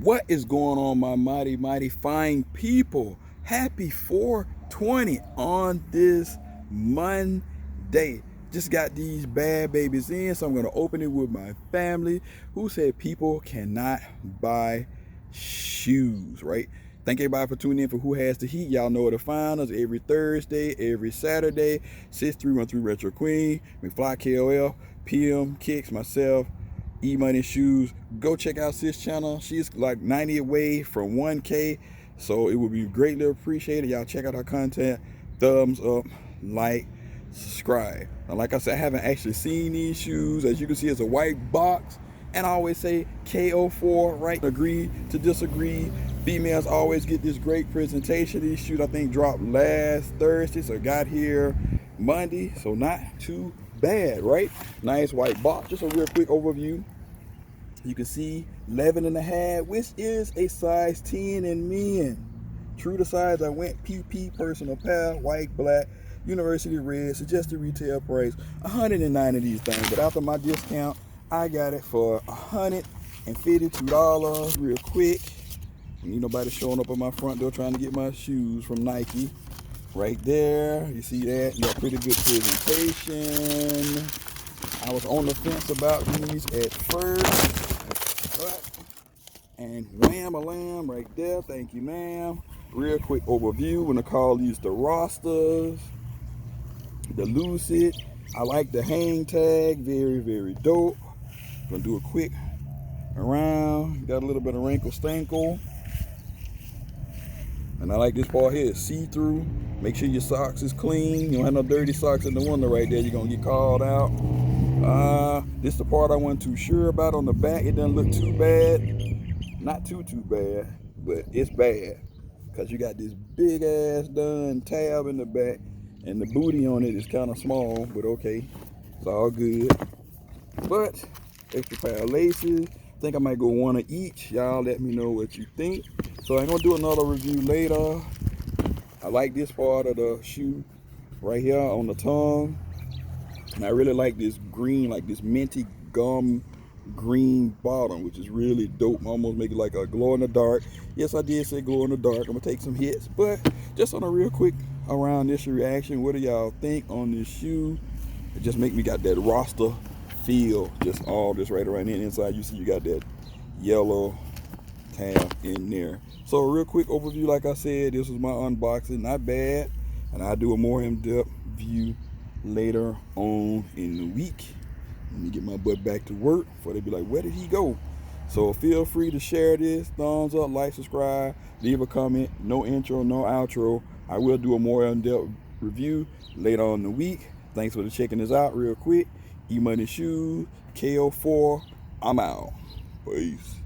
What is going on, my mighty fine people? Happy 420 on this Monday. Just got these bad babies in, so I'm going to open it with my family who said people cannot buy shoes, right? Thank everybody for tuning in for Who Has the Heat. Y'all know where to find us every Thursday, every Saturday. 6313 Retro Queen, MCFLYKOF, PMKICKZ, myself, Emoneyshoes. Go check out sis channel. She's like 90 away from 1K, so it would be greatly appreciated. Y'all check out our content. Thumbs up, like, subscribe. Now, like I said, I haven't actually seen these shoes. As you can see, it's a white box, and I always say KO4, right? Agree to disagree. Females always get this great presentation. These shoes, I think, dropped last Thursday, so got here Monday, so not too bad, right? Nice white box. Just a real quick overview. You can see 11.5, which is a size 10 in men. True to size I went. PP personal pair, white, black, university red. Suggested retail price 109 of these things, but after my discount I got it for $152 real quick. Ain't nobody showing up at my front door trying to get my shoes from Nike. Right there, you see that? You got pretty good presentation. I was on the fence about these at first, and wham-a-lamb right there. Thank you, ma'am. Real quick overview. I'm gonna call these the Rastas, the Lucid. I like the hang tag, very dope. Gonna do a quick around. Got a little bit of wrinkle stankle. And I like this part here, see-through. Make sure your socks is clean. You don't have no dirty socks in the window right there. You're gonna get called out. This is the part I wasn't too sure about on the back. It doesn't look too bad. Not too bad, but it's bad. Cause you got this big ass done tab in the back, and the booty on it is kind of small, but okay. It's all good. But extra pair of laces. I think I might go one of each. Y'all let me know what you think. So I'm gonna do another review later. I like this part of the shoe right here on the tongue. And I really like this green, like this minty gum green bottom, which is really dope. Almost make it like a glow in the dark. Yes, I did say glow in the dark. I'm gonna take some hits, but just on a real quick around this reaction, what do y'all think on this shoe? It just make me got that Rasta feel. Just all this right around the inside. You see you got that yellow tab in there. So a real quick overview, like I said, this was my unboxing. Not bad, and I'll do a more in-depth view later on in the week. Let me get my butt back to work before they be like, where did he go? So feel free to share this. Thumbs up, like, subscribe, leave a comment. No intro, no outro. I will do a more in-depth review later on in the week. Thanks for checking this out real quick. Emoneyshoes, KO4, I'm out. Peace.